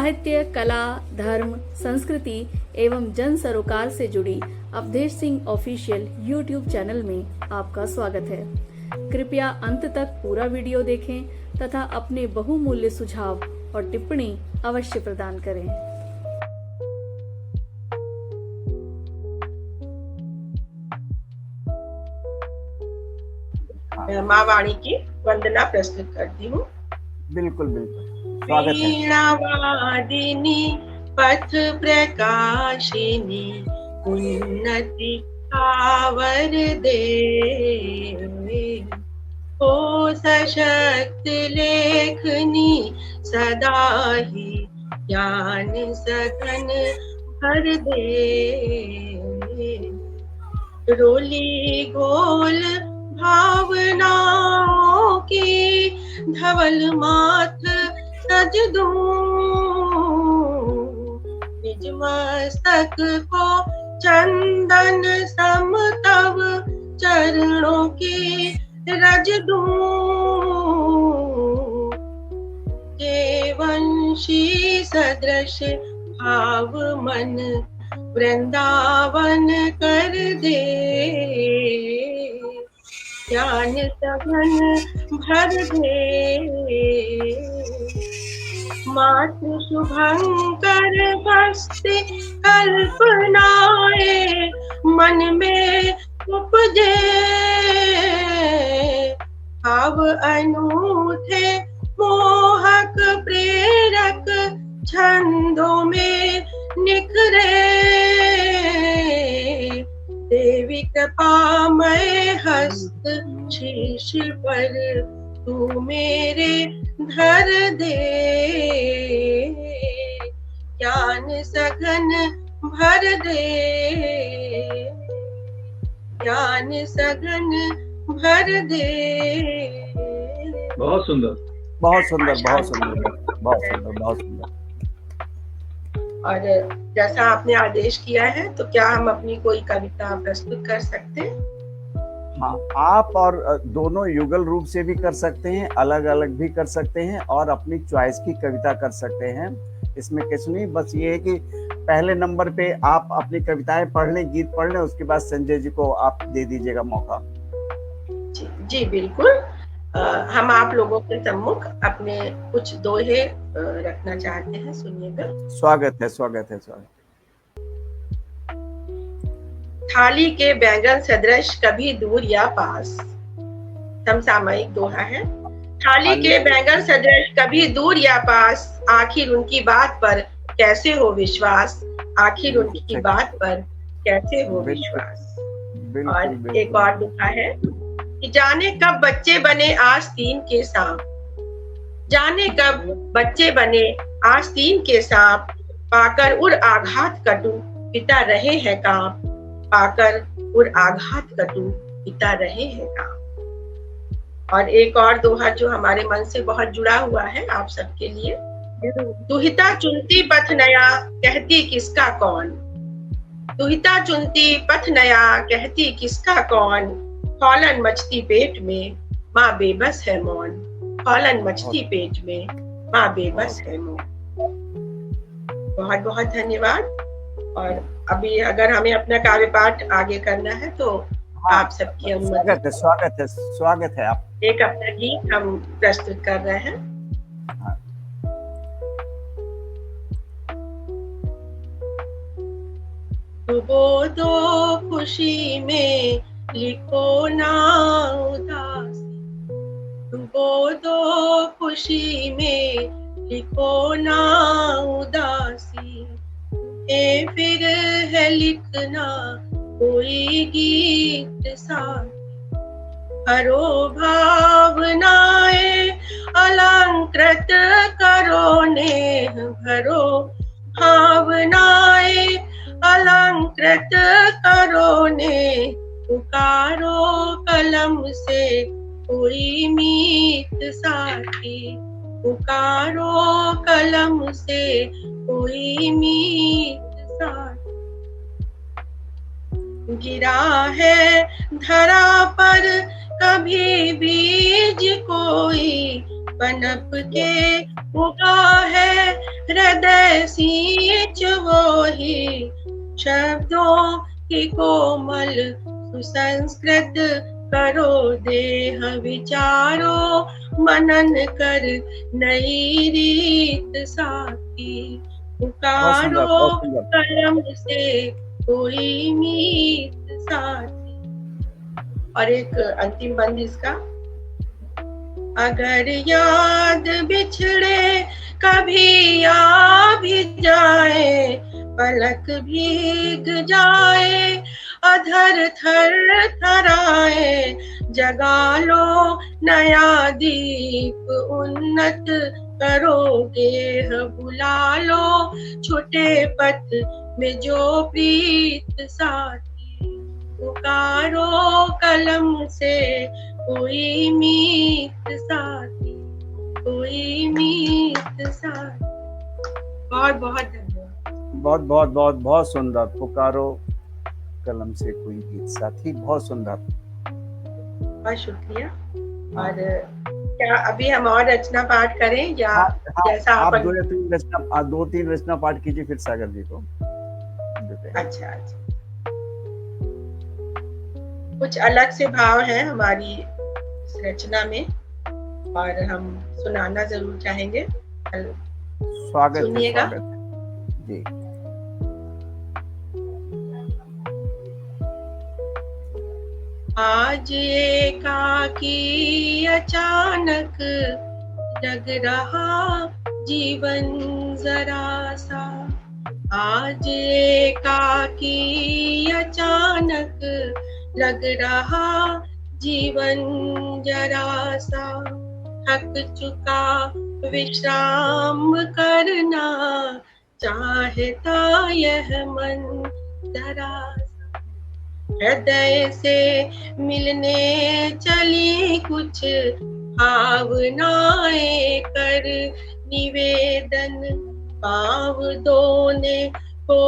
साहित्य, कला, धर्म, संस्कृति एवं जन सरोकार से जुड़ी Awadhesh Singh official YouTube channel में आपका स्वागत है। कृपया अंत तक पूरा वीडियो देखें तथा अपने बहुमूल्य सुझाव और टिप्पणी अवश्य प्रदान करें। माँ वाणी की वंदना प्रस्तुत करती हूँ। बिल्कुल बिल्कुल स्वागत है। वीणावादिनी पथ प्रकाशिनी उन्नति आवर दे, हो सशक्त लेखनी सदा ही ज्ञान सघन भर दे। रोली गोल भावनाओं की धवल माथ सज दूं, निज मस्तक को चंदन सम तव चरणों की रज दूं। देवंशी सदृश भाव मन वृंदावन कर दे, ज्ञान सघन भर दे। मातृ शुभंकर बस्ती कल्पनाएं मन में उपजे, भाव अनूठे मोहक प्रेरक छंदों में निखरे। देवी कृपामय हस्त शीश पर तू मेरे धर दे, ज्ञान सघन भर दे, ज्ञान सघन भर दे। बहुत सुंदर, बहुत सुंदर, बहुत सुंदर, बहुत सुंदर, बहुत सुंदर। और जैसा आपने आदेश किया है, तो क्या हम अपनी कोई कविता प्रस्तुत कर सकते हैं? हाँ, आप और दोनों युगल रूप से भी कर सकते हैं, अलग अलग भी कर सकते हैं और अपनी चॉइस की कविता कर सकते हैं। इसमें कुछ नहीं, बस ये है कि पहले नंबर पे आप अपनी कविताएं पढ़ लें, गीत पढ़ लें, उसके बाद संजय जी को आप दे दीजिएगा मौका। जी बिल्कुल। हम आप लोगों के सम्मुख अपने कुछ दोहे रखना चाहते हैं, सुनिएगा। स्वागत है, स्वागत है, स्वागत। थाली के बैंगन सदृश कभी दूर या पास, समसामयिक दोहा है। थाली के बैंगन सदृश कभी दूर या पास, आखिर उनकी बात पर कैसे हो विश्वास, आखिर उनकी बात पर कैसे हो विश्वास। और एक और दोहा है कि जाने कब बच्चे बने आस्तीन के सांप, जाने कब बच्चे बने आस्तीन के सांप, पाकर उर आघात कटु पिता रहे हैं कांप, पाकर उर आघात कटु पिता रहे हैं कांप। और एक और दोहा जो हमारे मन से बहुत जुड़ा हुआ है आप सबके लिए। दुहिता चुनती पथ नया कहती किसका कौन, दुहिता चुनती पथ नया कहती किसका कौन, खौलन मचती पेट में माँ बेबस है मौन, खौलन मचती पेट में माँ बेबस है मौन। बहुत बहुत धन्यवाद। और अभी अगर हमें अपना कार्य पाठ आगे करना है तो आप सबकी अनुमति। स्वागत है, स्वागत है, स्वागत है। आप एक अपना गीत हम प्रस्तुत कर रहे हैं। डूबो दो खुशी में लिखो ना उदासी, डूबो दो खुशी में लिखो ना उदासी, ए फिर है लिखना कोई गीत साथ, हरो भावनाएं अलंकृत करो नेह भरो, भावनाएं अलंकृत करो ने, पुकारो कलम से कोई मीत साथी, पुकारो कलम से कोई मीत साथी। गिरा है धरा पर कभी बीज कोई, पनप के उगा है हृदय सींच वो ही, शब्दों की कोमल सुसंस्कृत करो देह विचारो, मनन कर नई रीत साथी, पुकारो कलम से कोई मीत साथी। और एक अंतिम बंद इसका, अगर याद बिछड़े कभी आ भी जाए, पलक भीग जाए अधर थर थराए, जगा लो नया दीप उन्नत करो गेह, बुला लो छूटे पथ में जो प्रीत साथी, पुकारो कलम से कोई मीत साथी, कोई मीत साथी। बहुत बहुत धन्यवाद। बहुत बहुत बहुत बहुत सुंदर, पुकारो कलम से कोई गीत साथी, बहुत सुंदर, बहुत शुक्रिया। और क्या अभी हम और रचना पाठ करें या जैसा आप दो तीन रचना पाठ कीजिए फिर सागर जी को देते हैं। अच्छा, कुछ अलग से भाव है हमारी इस रचना में और हम सुनाना जरूर चाहेंगे। स्वागत सुनिएगा जी। आज एकाकी अचानक लग रहा जीवन जरा सा, आज एकाकी अचानक लग रहा जीवन जरा सा, थक चुका विश्राम करना चाहता यह मन जरा, हृदय से मिलने चली कुछ भावनाएं कर निवेदन, पाव दोने को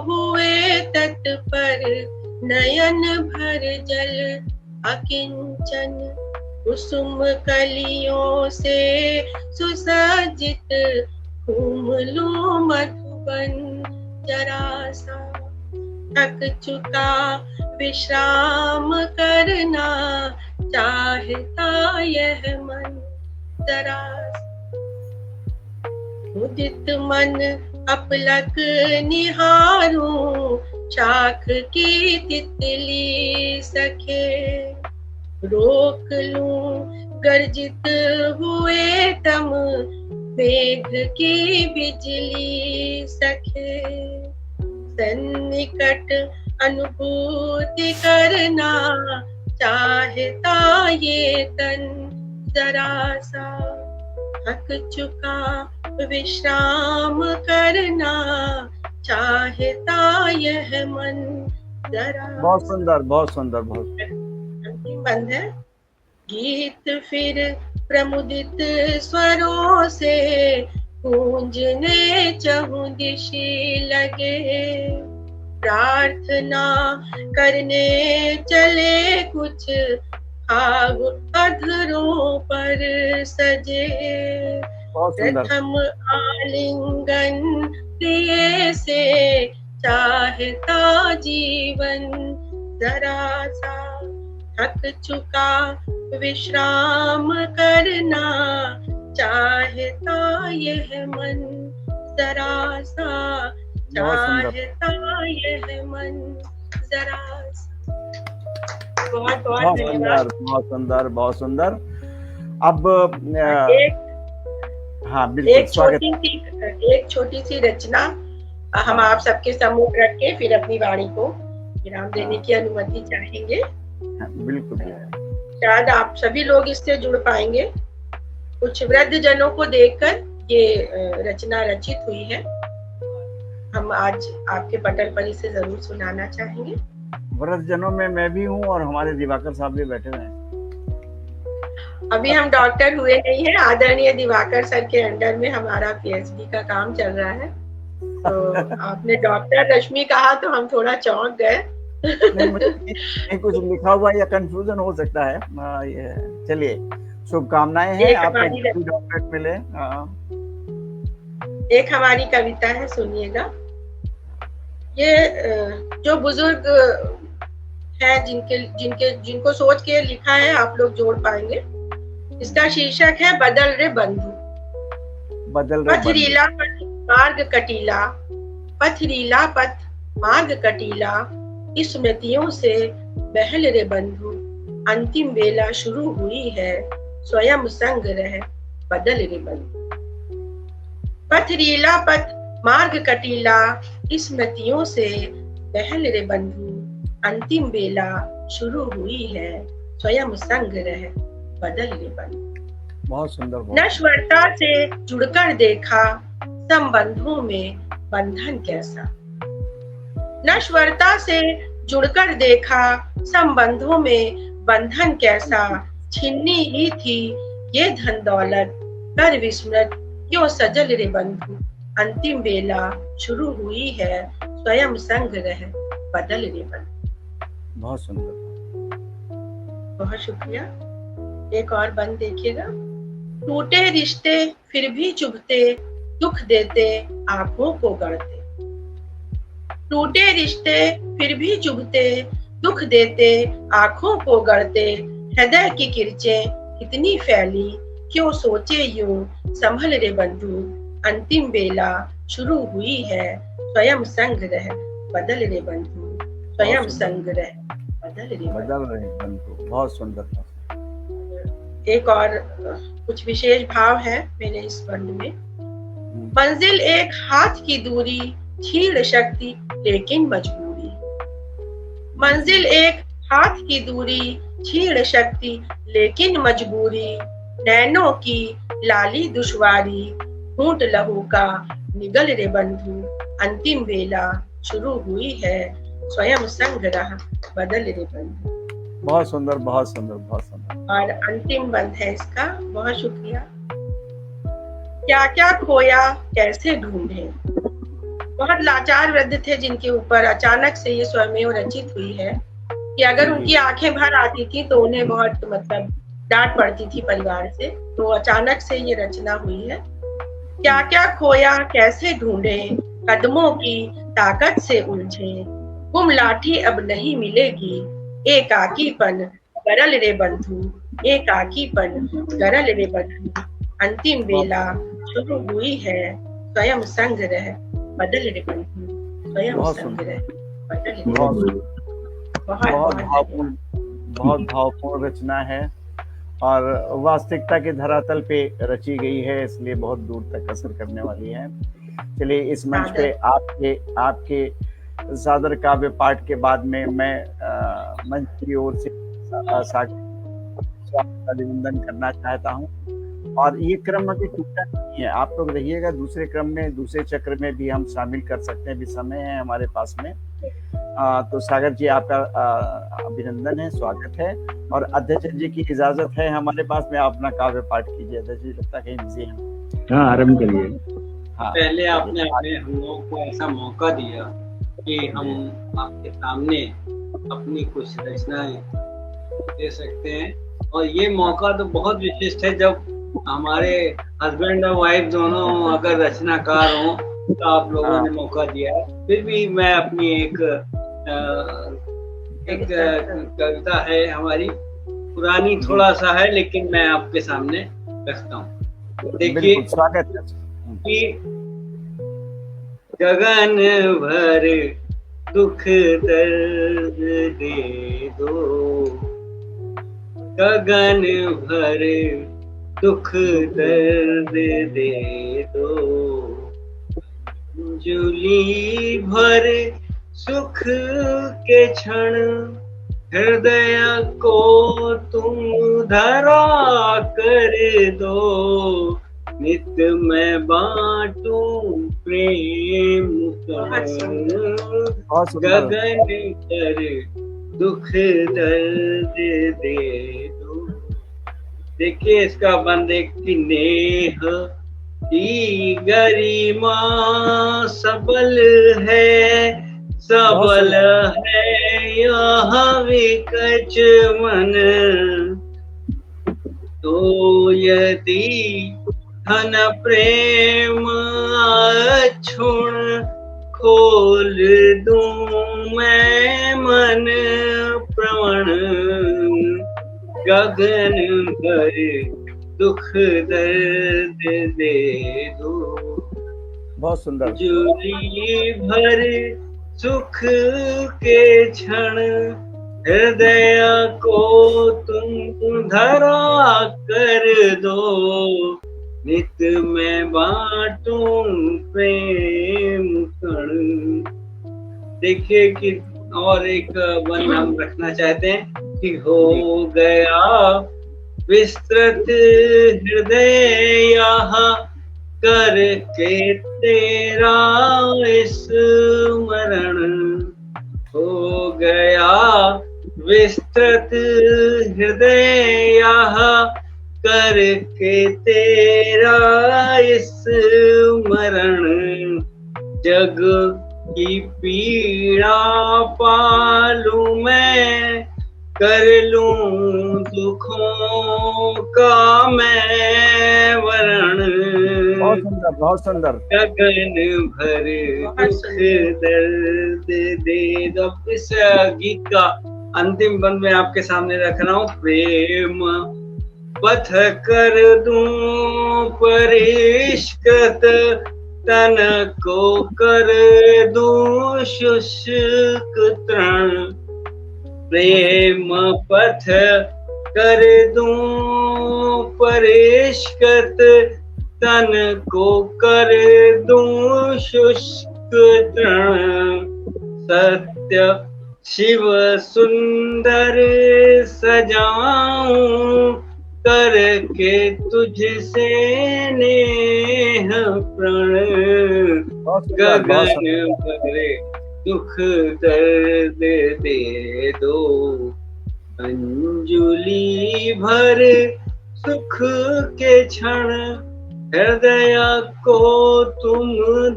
हुए तट पर नयन भर जल अकिंचन, कुसुम कलियों से सुसज्जित घूम लूं मधुबन जरा सा, थक चुका विश्राम करना चाहता यह मन जरा, उदित मन अपलक निहारूं शाख की तितली सखे, रोक लूं गर्जित हुए तम मेघ की बिजली सखे, सन्निकट अनुभूति करना चाहता ये तन जरा सा, थक चुका विश्राम करना चाहता यह मन जरा। बहुत सुंदर, बहुत सुंदर, बहुत। अंतिम बंद है। गीत फिर प्रमुदित स्वरों से गूंजने चहुदिशी लगे, प्रार्थना करने चले कुछ भाव अधरों पर सजे, प्रथम आलिंगन प्रिय से चाहता जीवन जरा सा, थक चुका विश्राम करना चाहता यह मन जरा सा, चाहता यह मन जरा सा। बहुत बहुत धन्यवाद। बहुत सुंदर, बहुत सुंदर। अब एक छोटी सी रचना हम आप सबके सम्मुख रख के फिर अपनी वाणी को विराम देने की अनुमति चाहेंगे। बिल्कुल। शायद आप सभी लोग इससे जुड़ पाएंगे। कुछ वृद्ध जनों को देखकर ये रचना रचित हुई है। हम आज आपके पटल पर इसे जरूर सुनाना चाहेंगे। वृद्ध जनों में मैं भी हूँ और हमारे दिवाकर साहब भी बैठे हुए हैं। अभी हम डॉक्टर हुए नहीं हैं। आदरणीय दिवाकर सर के अंडर में हमारा पीएचडी का काम चल रहा है। तो आपने डॉक्टर रश्मि कहा तो हम थोड़ा चौंक गए। नहीं, कुछ लिखा हुआ या कंफ्यूजन हो सकता है। चलिए शुभकामनाएं हैं, एक आपको हमारी डॉक्टरेट मिले। एक हमारी कविता है, सुनिएगा। ये जो बुजुर्ग है, जिनको सोच के लिखा है, आप लोग जोड़ पाएंगे। इसका शीर्षक है बदल रे बंधु। पथरीला पथ मार्ग कटीला, पथरीला पथ मार्ग कटीला, स्मृतियों से बहल रे बंधु, अंतिम बेला शुरू हुई है, स्वयं संग रह बदल रे बंधु। पथरीला पथ मार्ग कटीला, स्मृतियों से बहल रे बंधु, अंतिम बेला शुरू हुई है, स्वयं संग रह बदल रे बंधु। बहुत सुंदर। नश्वरता से जुड़कर देखा संबंधों में बंधन कैसा, नश्वरता से जुड़कर देखा संबंधों में बंधन कैसा, छिन्नी ही थी ये धन दौलत, कर विस्मृत क्यों सजल रे बंधु, अंतिम बेला शुरू हुई है, स्वयं संग रह बदल रे बंधु। बहुत सुंदर, बहुत शुक्रिया। एक और बंद देखिएगा। टूटे रिश्ते फिर भी चुभते, दुख देते आंखों को गढ़ते, टूटे रिश्ते फिर भी चुभते, दुख देते आंखों को गढ़ते, हृदय की किरचें इतनी फैली, क्यों सोचे यूं संभल रे बंधु, अंतिम बेला शुरू हुई है, स्वयं संग रह बदल रे बंधु, स्वयं संग रह बदल रे बंधु। बहुत सुंदर। एक और कुछ विशेष भाव है मेरे इस बंद में। मंजिल एक हाथ की दूरी, क्षीण शक्ति लेकिन मजबूरी, मंजिल एक हाथ की दूरी, क्षीण शक्ति लेकिन मजबूरी, नैनों की लाली दुश्वारी, होंठ लहू का निगल रे बंधु, अंतिम बेला शुरू हुई है, स्वयं संग रह बदल रे बंधु। बहुत सुंदर, बहुत सुंदर, बहुत सुंदर। और अंतिम बंद है इसका। बहुत शुक्रिया। क्या क्या खोया कैसे ढूंढे। बहुत लाचार वृद्ध थे जिनके ऊपर अचानक से ये स्वयमेव रचित हुई है कि अगर उनकी आंखें भर आती थी तो उन्हें बहुत डांट पड़ती थी परिवार से, तो अचानक से ये रचना हुई है। क्या क्या खोया कैसे ढूंढे, कदमों की ताकत से उलझे, गुम लाठी अब नहीं मिलेगी, एकाकीपन गरल रे बंधु, एकाकीपन गरल रे बंधु, अंतिम बेला शुरू हुई है, स्वयं संग रह बदल रे बंधु, स्वयं संग रह बदल रे बंधु। बहुत भावपूर्ण रचना है और वास्तविकता के धरातल पे रची गई है, इसलिए बहुत दूर तक असर करने वाली है। चलिए इस मंच पे आपके सादर काव्य पाठ के बाद में मैं मंच की ओर से अभिनंदन करना चाहता हूँ। और ये क्रम अभी टूटा नहीं है, आप लोग रहिएगा, दूसरे क्रम में दूसरे चक्र में भी हम शामिल कर सकते हैं, भी समय है हमारे पास में। तो सागर जी आपका अभिनंदन है, स्वागत है। और अध्यक्ष जी की इजाजत है हमारे पास में, आप अपना काव्य पाठ कीजिए। अध्यक्ष जी लगता कहीं बिजी हैं। हाँ, आरंभ करिए। हाँ, पहले आपने हम लोगों को ऐसा मौका दिया कि हम आपके सामने अपनी कुछ रचनाएं दे सकते हैं, और ये मौका तो बहुत विशिष्ट है जब हमारे हस्बैंड और वाइफ दोनों अगर रचनाकार हों तो आप लोगों ने मौका दिया है। फिर भी मैं अपनी एक कविता है हमारी, पुरानी थोड़ा सा है लेकिन मैं आपके सामने रखता हूँ। देखिए, स्वागत है। कि गगन भर दुख दर्द दे दो, गगन भर दुख दर्द दे दो, अंजुली भर सुख के क्षण हृदय को तुम धरा कर दो, नित मैं बांटूं प्रेम गगन कर दुख दर्द दे दो। देखिए इसका बंद एक की नेह की गरिमा सबल है, सबल है यह विकच मन, तो हो यदि धन प्रेम अक्षुण, खोल दूं मैं मन प्रवण, गगन भर दुख दर्द दे दो। बहुत सुंदर। जुली भर सुख के क्षण, हृदय को तुम धरा कर दो, नित मैं बांटूं प्रेम कण। देखिए कि और एक वन हम रखना चाहते हैं कि हो गया विस्तृत हृदय यहाँ, करके तेरा स्मरण। हो गया विस्तृत हृदय यहाँ, करके तेरा स्मरण। जग की पीड़ा पालूं मैं, कर लूं दुखों का मैं वरण। बहुत सुंदर, बहुत सुंदर। गगन भर दुख दर्द दे दो। इस गीत का अंतिम बंद में आपके सामने रख रहा हूँ। प्रेम पथ कर दूं परिष्कृत, तन को कर दूं शुष्क तृण। प्रेम पथ कर दूं परिष्कृत, तन को कर दूं शुष्क तृण। सत्य शिव सुंदर सजाऊं, करके तुझसे नेह प्रण। गगन भरे दुख दर्द दे दो, अंजुलि भर सुख के क्षण, हृदय को तुम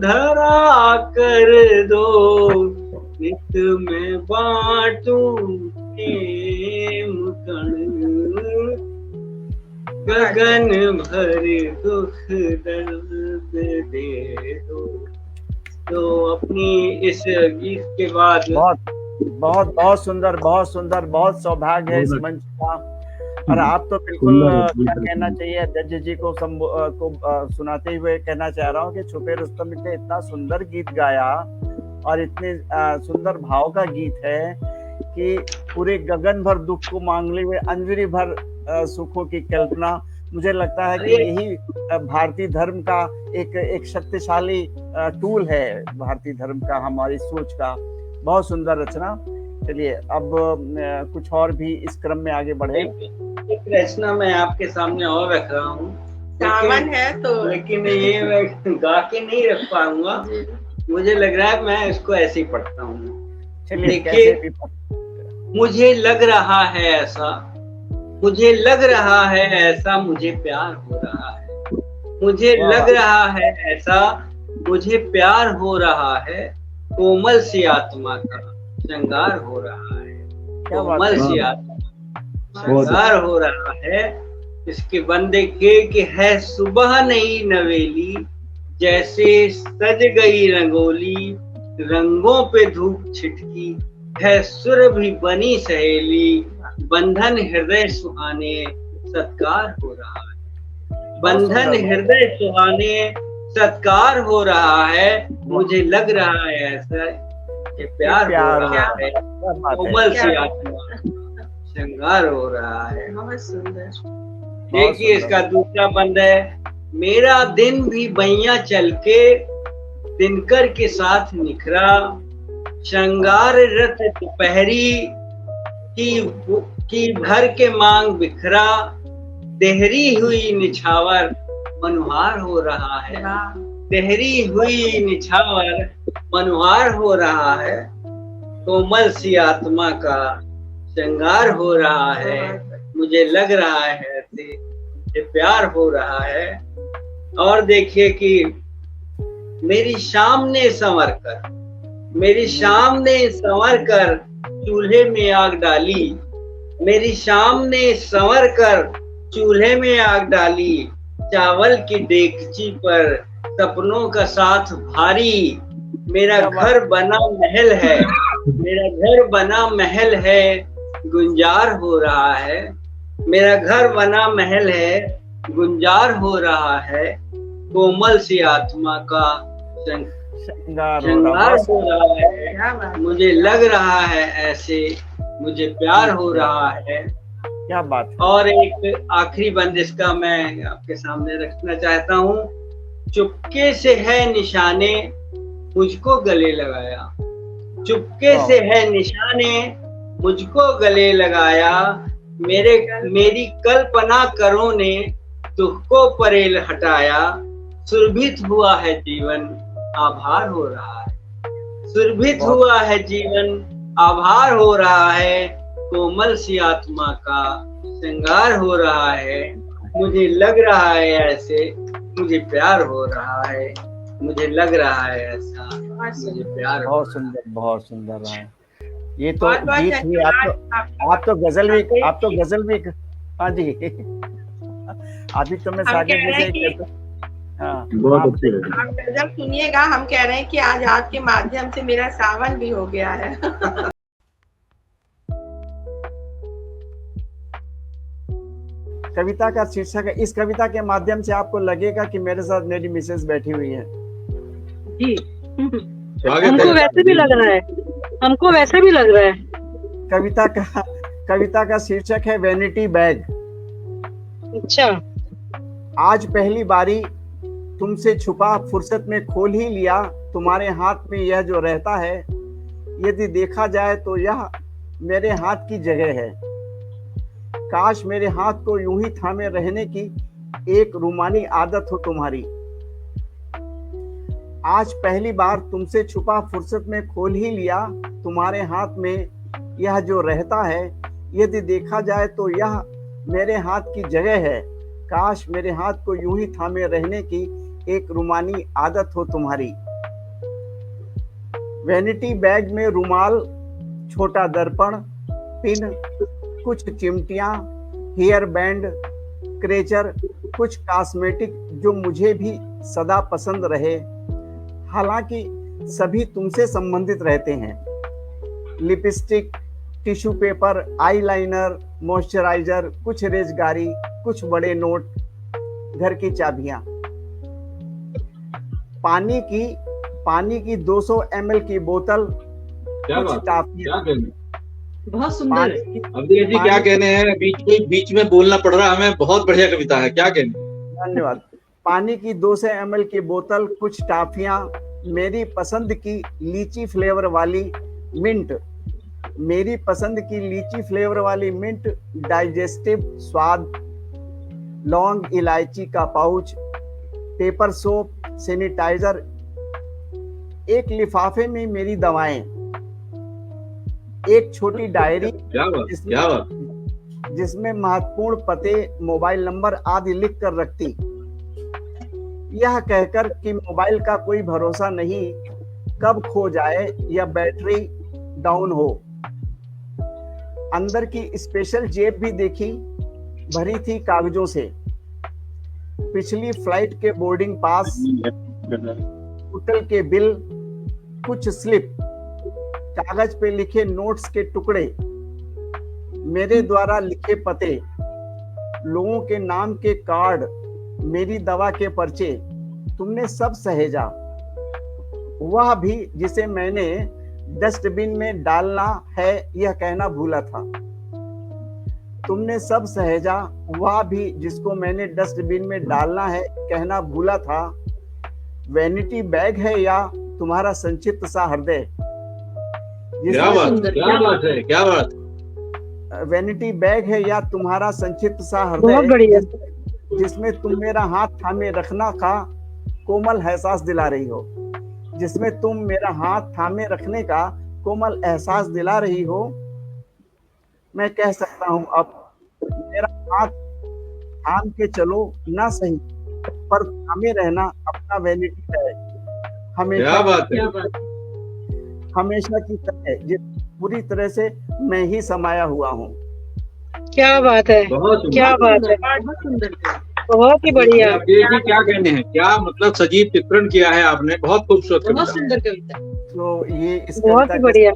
धरा कर दो, नित में बांटूं प्रेम कण। गगन भर दुख दर्द दे दो। तो अपनी इस गीत के बाद बहुत सुंदर, बहुत सुंदर, बहुत सौभाग्य है इस मंच का। और आप तो बिल्कुल क्या कहना चाहिए जज जी को सुनाते हुए कहना चाह रहा हूँ कि छुपे रुस्तम ने इतना सुंदर गीत गाया और इतने सुंदर भाव का गीत है कि पूरे गगन भर दुख को मांगले हुए अंजलि भर सुखों की कल्पना। मुझे लगता है कि यही भारतीय धर्म का एक शक्तिशाली टूल है, भारतीय धर्म का, हमारी सोच का। बहुत सुंदर रचना। चलिए अब कुछ और भी इस क्रम में आगे बढ़े। एक रचना मैं आपके सामने और रख रहा हूँ, सावन है तो, लेकिन ये मैं गा के नहीं रख पाऊंगा। मुझे लग रहा है मैं इसको ऐसे ही पढ़ता हूँ। देखिए, मुझे लग रहा है ऐसा, मुझे लग रहा है ऐसा, मुझे प्यार हो रहा है। मुझे लग रहा है ऐसा, मुझे प्यार हो रहा है। कोमल सी आत्मा का श्रृंगार हो रहा है। कोमल सी आत्मा श्रृंगार हो रहा है। इसके बंदे के कि है सुबह नई नवेली, जैसे सज गई रंगोली, रंगों पे धूप छिटकी, है सुर भी बनी सहेली, बंधन हृदय सुहाने सत्कार हो रहा है। बंधन हृदय सुहाने सत्कार हो रहा है। मुझे लग रहा है ऐसा कि प्यार हो रहा है। कोमल सी आत्मा श्रृंगार हो रहा है। बहुत सुंदर। देखिए इसका दूसरा बंद है। मेरा दिन भी बैया चल के दिनकर के साथ निखरा, श्रृंगार रथ दोपहरी की भर के मांग बिखरा, देहरी हुई निछावर मनुहार हो रहा है। देहरी हुई निछावर मनुहार हो रहा है। कोमल सी आत्मा का श्रृंगार हो रहा है। मुझे लग रहा है ऐसे प्यार हो रहा है। और देखिए कि मेरी शाम ने संवर कर, मेरी शाम ने संवर कर चूल्हे में आग डाली। मेरी शाम ने संवर कर चूल्हे में आग डाली, चावल की डेगची पर सपनों का साथ भारी। मेरा घर बना महल है, मेरा घर बना महल है, गुंजार हो रहा है। मेरा घर बना महल है, गुंजार हो रहा है। कोमल सी आत्मा का श्रृंगार श्रृंगार हो रहा है। क्या बात है। मुझे लग रहा है ऐसे, मुझे प्यार हो रहा है। क्या बात है। और एक आखिरी बंदिश का मैं आपके सामने रखना चाहता हूँ। चुपके से है निशाने, मुझको गले लगाया। चुपके से है निशाने, मुझको गले लगाया। मेरी कल्पना करो ने तुझको परेल हटाया। सुरभित हुआ है जीवन, आभार हो रहा है। सुरभित हुआ है जीवन, आभार हो रहा है। कोमल सी आत्मा का श्रृंगार हो रहा है। मुझे लग रहा है ऐसे, मुझे प्यार हो रहा है। मुझे लग रहा है ऐसा, मुझे प्यार हो बहुत सुंदर, बहुत सुंदर रहा है। ये तो बहुत बहुत गीत हुई। आप तो गजल भी हाँ जी। अभी तो मैं हम सागर कह रहे हैं जैसे कि हाँ, बहुत आप- अच्छी लगी। आप गजल सुनिएगा। हम कह रहे हैं कि आज आपके माध्यम से मेरा सावन भी हो गया है। कविता का शीर्षक है। इस कविता के माध्यम से आपको लगेगा कि मेरे साथ मेरी मिसेज बैठी हुई है। जी, स्वागत हमको है। वैसे भी लग रहा है, हमको वैसे भी लग रहा है। कविता का शीर्षक है वैनिटी बैग। अच्छा, आज पहली बारी तुमसे छुपा फुर्सत में खोल ही लिया। तुम्हारे हाथ में यह जो रहता है, यदि देखा जाए तो यह मेरे हाथ की जगह है। काश मेरे हाथ को यूं ही थामे रहने की एक रूमानी आदत हो तुम्हारी। आज पहली बार तुमसे छुपा फुर्सत में खोल ही लिया। तुम्हारे हाथ में यह जो रहता है, यदि देखा जाए तो यह मेरे हाथ की जगह है। काश मेरे हाथ को यूं ही थामे रहने की एक रूमानी आदत हो तुम्हारी। वैनिटी बैग में रुमाल, छोटा दर्पण, पिन, कुछ चिमटियां, हेयर बैंड, क्रेचर, कुछ कॉस्मेटिक जो मुझे भी सदा पसंद रहे। हालांकि सभी तुमसे संबंधित रहते हैं। Lipstick, tissue paper, eyeliner, moisturiser, कुछ रेजगारी, कुछ बड़े नोट, घर की चाबियां। पानी की 200 ml की बोतल, क्या कुछ बात, टाफियां। क्या कहने। बहुत सुंदर है। अवधेश जी क्या कहने हैं, बीच में बोलना पड़ रहा है हमें। बहुत बढ़िया कविता है, क्या कहने। धन्यवाद। पानी की 200 ml की बोतल, कुछ टाफियां, मेरी पसंद की लीची फ्लेवर वाली मिंट, मेरी पसंद की लीची फ्लेवर वाली मिंट, डाइजेस्टिव स्वाद, लौंग इलायची का पाउच, पेपर सोप, सैनिटाइजर, एक लिफाफे में मेरी दवाएं, एक छोटी डायरी क्या बात, क्या बात। जिसमें महत्वपूर्ण पते, मोबाइल नंबर आदि लिख कर रखती, यह कहकर कि मोबाइल का कोई भरोसा नहीं, कब खो जाए या बैटरी डाउन हो। अंदर की स्पेशल जेब भी देखी, भरी थी कागजों से। पिछली फ्लाइट के बोर्डिंग पास, होटल के बिल, कुछ स्लिप, कागज पे लिखे नोट्स के टुकड़े, मेरे द्वारा लिखे पते, लोगों के नाम के कार्ड, मेरी दवा के पर्चे, तुमने सब सहेजा। वह भी जिसे मैंने डस्टबिन में डालना है यह कहना भूला था। तुमने सब सहेजा, वह भी जिसको मैंने डस्टबिन में डालना है कहना भूला था। वैनिटी बैग है या तुम्हारा संक्षिप्त सा हृदय। क्या बात, क्या बात है, क्या बात। वैनिटी बैग है या तुम्हारा संक्षिप्त सा बहुत हृदय, बढ़िया। जिसमें तुम मेरा हाथ थामे रखना का कोमल एहसास दिला रही हो, जिसमें तुम मेरा हाथ थामे रखने का कोमल एहसास दिला रही हो। मैं कह सकता हूं अब, मेरा हाथ थाम के चलो ना सही, पर थामे रहना अपना वैनिटी है। क्या हमेशा बात है। हमेशा की तरह, जिस पूरी तरह से मैं ही समाया हुआ हूँ। क्या बात है, बहुत सुंदर। क्या बात है, बहुत सुंदर कविता। बहुत ही बढ़िया। राकेश जी क्या कहने हैं, क्या मतलब सजीव चित्रण किया है आपने, बहुत खूबसूरत बहुत कविता। सुंदर कविता। तो ये इस बहुत कविता ही के बढ़िया।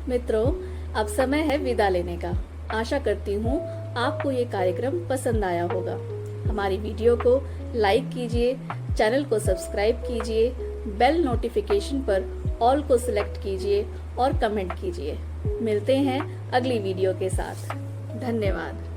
मित्रों, अब समय है विदा लेने का। आशा करती हूँ आपको ये कार्यक्रम पसंद आया होगा। हमारी वीडियो को लाइक कीजिए, चैनल को सब्सक्राइब कीजिए, बेल नोटिफिकेशन पर ऑल को सिलेक्ट कीजिए और कमेंट कीजिए। मिलते हैं अगली वीडियो के साथ। धन्यवाद।